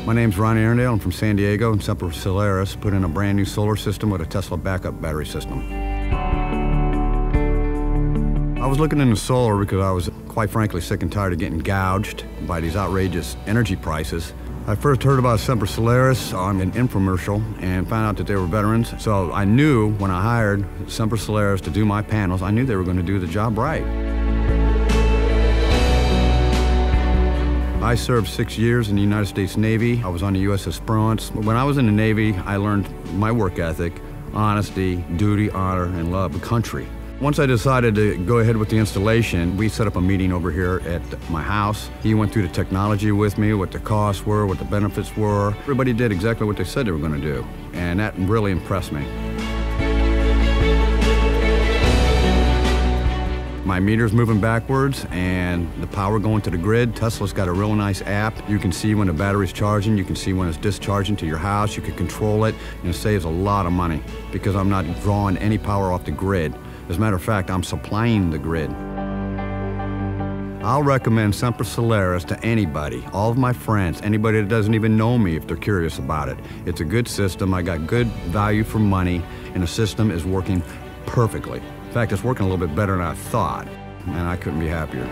My name's Ron Arendale. I'm from San Diego, and Semper Solaris put in a brand new solar system with a Tesla backup battery system. I was looking into solar because I was, quite frankly, sick and tired of getting gouged by these outrageous energy prices. I first heard about Semper Solaris on an infomercial and found out that they were veterans. So I knew when I hired Semper Solaris to do my panels, I knew they were going to do the job right. I served 6 years in the United States Navy. I was on the USS Esperance. When I was in the Navy, I learned my work ethic, honesty, duty, honor, and love the country. Once I decided to go ahead with the installation, we set up a meeting over here at my house. He went through the technology with me, what the costs were, what the benefits were. Everybody did exactly what they said they were going to do, and that really impressed me. My meter's moving backwards and the power going to the grid. Tesla's got a real nice app. You can see when the battery's charging, you can see when it's discharging to your house, you can control it, and it saves a lot of money because I'm not drawing any power off the grid. As a matter of fact, I'm supplying the grid. I'll recommend Semper Solaris to anybody, all of my friends, anybody that doesn't even know me if they're curious about it. It's a good system, I got good value for money, and the system is working perfectly. In fact, it's working a little bit better than I thought, and I couldn't be happier.